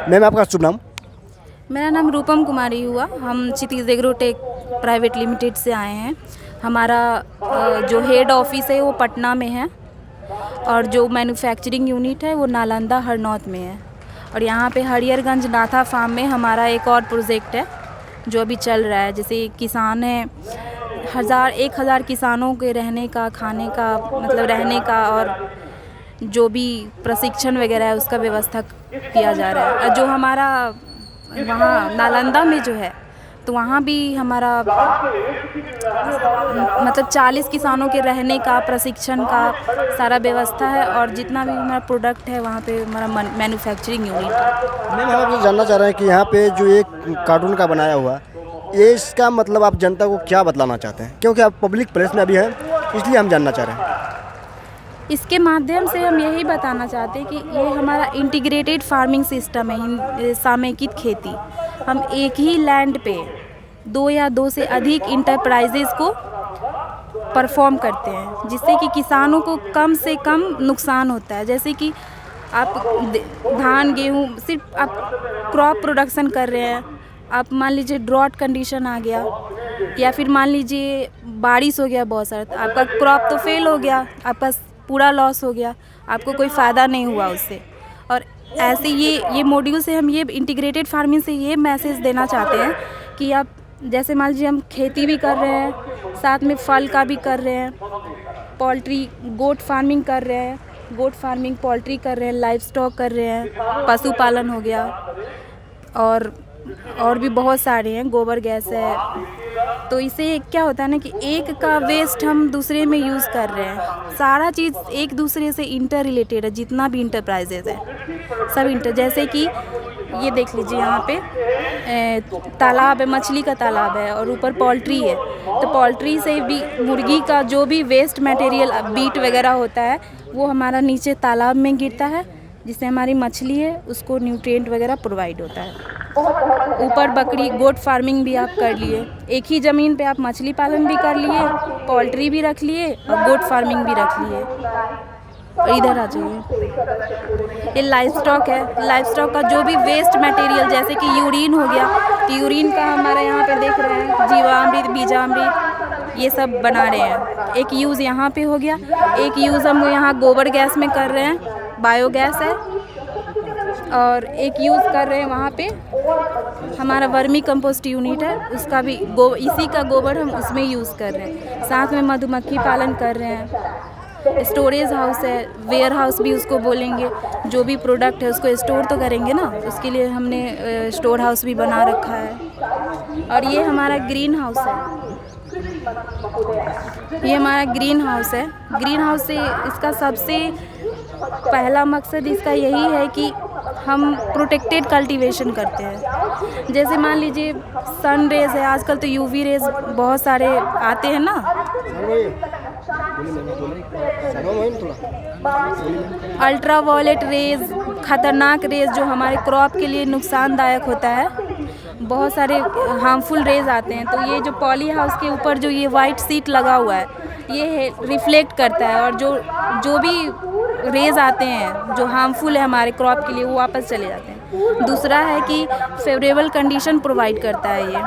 Ma'am आपका शुभ नाम? मेरा नाम रूपम कुमारी हुआ। हम क्षितिज एग्रोटेक प्राइवेट लिमिटेड से आए हैं। हमारा जो हेड ऑफिस है वो पटना में है और जो मैन्युफैक्चरिंग यूनिट है वो नालंदा हरनौत में है। और यहाँ पे हरिहरगंज नाथा फार्म में हमारा एक और प्रोजेक्ट है जो अभी चल रहा है। जैसे किसान है, 1,000 किसानों के रहने का, खाने का, मतलब रहने का और जो भी प्रशिक्षण वगैरह है उसका व्यवस्था किया जा रहा है। जो हमारा वहाँ नालंदा में जो है तो वहाँ भी हमारा मतलब 40 किसानों के रहने का, प्रशिक्षण का सारा व्यवस्था है। और जितना भी हमारा प्रोडक्ट है वहाँ पे हमारा मैन्युफैक्चरिंग यूनिट है। मैम हम आपसे जानना चाह रहे हैं कि यहाँ पे जो एक कार्टून का बनाया हुआ ये इसका मतलब आप जनता को क्या बतलाना चाहते हैं, क्योंकि आप पब्लिक प्लेस में अभी हैं इसलिए हम जानना चाह रहे हैं। इसके माध्यम से हम यही बताना चाहते हैं कि ये हमारा इंटीग्रेटेड फार्मिंग सिस्टम है, सामयिक खेती। हम एक ही लैंड पे 2 या 2 से अधिक इंटरप्राइजेज़ को परफॉर्म करते हैं, जिससे कि किसानों को कम से कम नुकसान होता है। जैसे कि आप धान, गेहूँ सिर्फ आप क्रॉप प्रोडक्शन कर रहे हैं, आप मान लीजिए ड्रॉट कंडीशन आ गया या फिर मान लीजिए बारिश हो गया बहुत सारा, तो आपका क्रॉप तो फेल हो गया, आपका पूरा लॉस हो गया, आपको कोई फ़ायदा नहीं हुआ उससे। और ऐसे ये मॉड्यूल से हम ये इंटीग्रेटेड फार्मिंग से ये मैसेज देना चाहते हैं कि आप जैसे मान लीजिए हम खेती भी कर रहे हैं, साथ में फल का भी कर रहे हैं, पोल्ट्री गोट फार्मिंग कर रहे हैं, गोट फार्मिंग पोल्ट्री कर रहे हैं, लाइव स्टॉक कर रहे हैं, पशुपालन हो गया और भी बहुत सारे हैं, गोबर गैस है। तो इससे क्या होता है ना कि एक का वेस्ट हम दूसरे में यूज़ कर रहे हैं। सारा चीज़ एक दूसरे से इंटर रिलेटेड है, जितना भी इंटरप्राइजेज है सब इंटर। जैसे कि ये देख लीजिए यहाँ पे तालाब है, मछली का तालाब है और ऊपर पोल्ट्री है। तो पोल्ट्री से भी मुर्गी का जो भी वेस्ट मटेरियल बीट वगैरह होता है वो हमारा नीचे तालाब में गिरता है, जिससे हमारी मछली है उसको न्यूट्रिएंट वगैरह प्रोवाइड होता है। ऊपर बकरी गोट फार्मिंग भी आप कर लिए, एक ही ज़मीन पे आप मछली पालन भी कर लिए, पोल्ट्री भी रख लिए और गोट फार्मिंग भी रख लिए। और इधर आ जाइए, ये लाइव स्टॉक है। लाइव स्टॉक का जो भी वेस्ट मटेरियल जैसे कि यूरिन हो गया, तो यूरिन का हमारे यहाँ पे देख रहे हैं जीवामृत, बीजामृत ये सब बना रहे हैं। एक यूज़ यहाँ पे हो गया, एक यूज़ हम यहाँ गोबर गैस में कर रहे हैं, बायोगैस है। और एक यूज़ कर रहे हैं वहाँ पे हमारा वर्मी कंपोस्ट यूनिट है, उसका भी इसी का गोबर हम उसमें यूज़ कर रहे हैं। साथ में मधुमक्खी पालन कर रहे हैं। स्टोरेज हाउस है, वेयर हाउस भी उसको बोलेंगे। जो भी प्रोडक्ट है उसको स्टोर तो करेंगे ना, उसके लिए हमने स्टोर हाउस भी बना रखा है। और ये हमारा ग्रीन हाउस है, ये हमारा ग्रीन हाउस है। ग्रीन हाउस से इसका सबसे पहला मकसद इसका यही है कि हम प्रोटेक्टेड कल्टीवेशन करते हैं। जैसे मान लीजिए सन रेज है, आजकल तो यूवी रेज बहुत सारे आते हैं ना, अल्ट्रा वायलेट रेज, खतरनाक रेज जो हमारे क्रॉप के लिए नुकसानदायक होता है, बहुत सारे हार्मफुल रेज आते हैं। तो ये जो पॉली हाउस के ऊपर जो ये वाइट सीट लगा हुआ है ये रिफ्लेक्ट करता है और जो भी रेज आते हैं जो हार्मफुल है हमारे क्रॉप के लिए वो वापस चले जाते हैं। दूसरा है कि फेवरेबल कंडीशन प्रोवाइड करता है ये।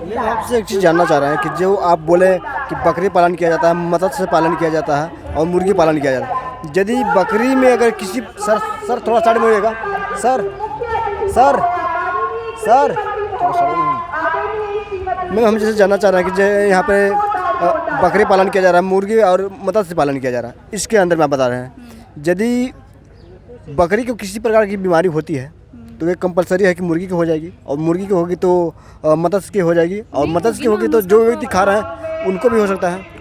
मैं आपसे एक चीज़ जानना चाह रहे हैं कि जो आप बोले कि बकरी पालन किया जाता है, मत्स्य पालन किया जाता है और मुर्गी पालन किया जाता है। यदि बकरी में अगर किसी सर थोड़ा साइड में होइएगा सर मैं हम जैसे जानना चाह रहे हैं कि यहाँ पे बकरी पालन किया जा रहा है, मुर्गी और मत्स्य पालन किया जा रहा है, इसके अंदर में आप बता रहे हैं यदि बकरी को किसी प्रकार की बीमारी होती है तो ये कंपलसरी है कि मुर्गी की हो जाएगी, और मुर्गी की होगी तो मत्स्य की हो जाएगी, और मत्स्य की होगी तो जो व्यक्ति खा रहे हैं उनको भी हो सकता है।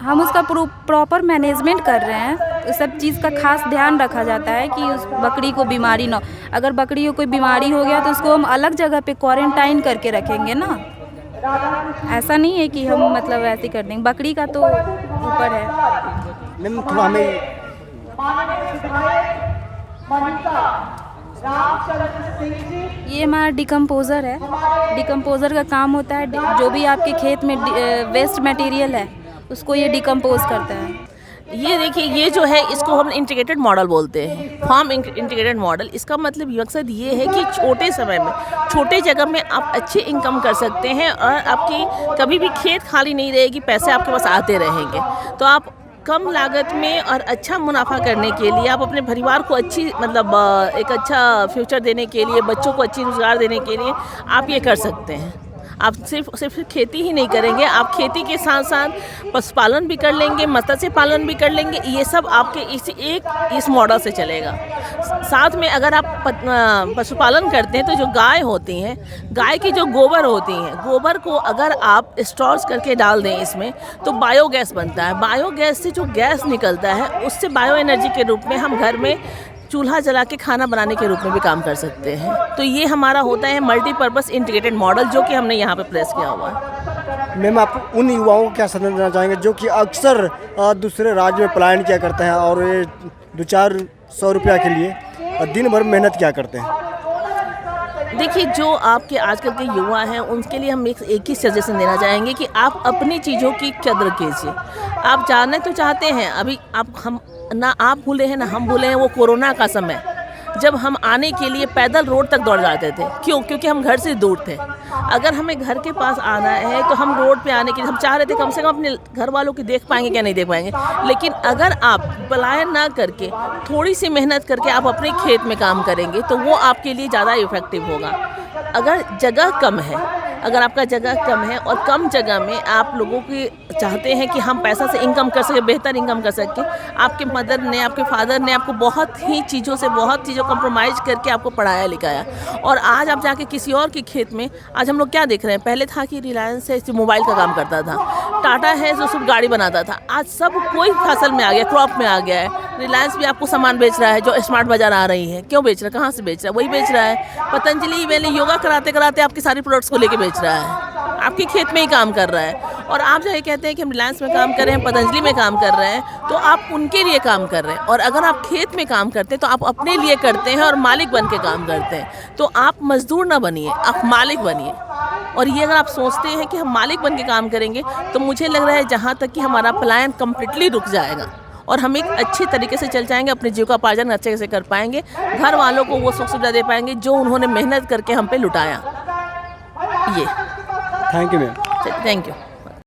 हम उसका प्रॉपर मैनेजमेंट कर रहे हैं, तो सब चीज़ का खास ध्यान रखा जाता है कि उस बकरी को बीमारी ना। अगर बकरी को कोई बीमारी हो गया तो उसको हम अलग जगह पे क्वारंटाइन करके रखेंगे ना। ऐसा नहीं है कि हम मतलब ऐसे कर देंगे। बकरी का तो ऊपर है। मैम थोड़ा हमें ये हमारा डिकम्पोज़र है। डिकम्पोज़र का काम होता है जो भी आपके खेत में वेस्ट मटेरियल है उसको ये डिकम्पोज करता है। ये देखिए, ये जो है इसको हम इंटीग्रेटेड मॉडल बोलते हैं, फार्म इंटीग्रेटेड मॉडल। इसका मतलब मकसद ये है कि छोटे समय में, छोटे जगह में आप अच्छी इनकम कर सकते हैं और आपकी कभी भी खेत खाली नहीं रहेगी, पैसे आपके पास आते रहेंगे। तो आप कम लागत में और अच्छा मुनाफा करने के लिए, आप अपने परिवार को अच्छी मतलब एक अच्छा फ्यूचर देने के लिए, बच्चों को अच्छी रोज़गार देने के लिए आप ये कर सकते हैं। आप सिर्फ खेती ही नहीं करेंगे, आप खेती के साथ साथ पशुपालन भी कर लेंगे, मत्स्य पालन भी कर लेंगे। ये सब आपके इस मॉडल से चलेगा। साथ में अगर आप पशुपालन करते हैं तो जो गाय होती हैं, गाय की जो गोबर होती हैं, गोबर को अगर आप स्टोर्स करके डाल दें इसमें, तो बायोगैस बनता है। बायोगैस से जो गैस निकलता है उससे बायो एनर्जी के रूप में हम घर में चूल्हा जला के खाना बनाने के रूप में भी काम कर सकते हैं। तो ये हमारा होता है मल्टीपर्पज़ इंटीग्रेटेड मॉडल, जो कि हमने यहाँ पे प्रेस किया हुआ है। मैम, आप उन युवाओं को क्या संदेश देना चाहेंगे जो कि अक्सर दूसरे राज्य में पलायन किया करते हैं और ये 200-400 रुपया के लिए दिन भर मेहनत किया करते हैं? देखिए, जो आपके आजकल के युवा हैं उनके लिए हम एक ही सजेशन देना चाहेंगे कि आप अपनी चीज़ों की कदर कीजिए। आप जानना तो चाहते हैं, अभी आप भूले हैं ना हम भूले हैं वो कोरोना का समय, जब हम आने के लिए पैदल रोड तक दौड़ जाते थे। क्यों? क्योंकि हम घर से दूर थे। अगर हमें घर के पास आना है तो हम रोड पे आने के लिए हम चाह रहे थे कम से कम अपने घर वालों की देख पाएंगे क्या नहीं देख पाएंगे। लेकिन अगर आप पलायन ना करके थोड़ी सी मेहनत करके आप अपने खेत में काम करेंगे तो वो आपके लिए ज़्यादा इफ़ेक्टिव होगा। अगर जगह कम है, अगर आपका जगह कम है और कम जगह में आप लोगों की चाहते हैं कि हम पैसा से इनकम कर सकें, बेहतर इनकम कर सकें, आपके मदर ने, आपके फादर ने आपको बहुत चीज़ों कॉम्प्रोमाइज़ करके आपको पढ़ाया लिखाया, और आज आप जाके किसी और के खेत में, आज हम लोग क्या देख रहे हैं, पहले था कि रिलायंस है मोबाइल का काम करता था, टाटा है जो सिर्फ गाड़ी बनाता था, आज सब कोई फसल में आ गया, क्रॉप में आ गया है। रिलायंस भी आपको सामान बेच रहा है, जो स्मार्ट बाजार आ रही है, क्यों बेच रहा है, कहाँ से बेच रहा है, वही बेच रहा है। पतंजलि वाले योगा कराते कराते आपकी सारी प्रोडक्ट्स को लेके बेच रहा है, आपके खेत में ही काम कर रहा है। और आप जो ये कहते हैं कि हम रिलायंस में काम कर रहे हैं, पतंजलि में काम कर रहे हैं, तो आप उनके लिए काम कर रहे हैं। और अगर आप खेत में काम करते हैं तो आप अपने लिए करते हैं और मालिक बन के काम करते हैं। तो आप मजदूर ना बनिए, आप मालिक बनिए। और ये अगर आप सोचते हैं कि हम मालिक बन के काम करेंगे तो मुझे लग रहा है जहाँ तक कि हमारा पलायन कम्प्लीटली रुक जाएगा और हम एक अच्छे तरीके से चल जाएंगे, अपने जीविकोपार्जन अच्छे से कर पाएंगे, घर वालों को वो सुख सुविधा दे पाएंगे जो उन्होंने मेहनत करके हम पे लुटाया। ये thank you ma'am. Thank you.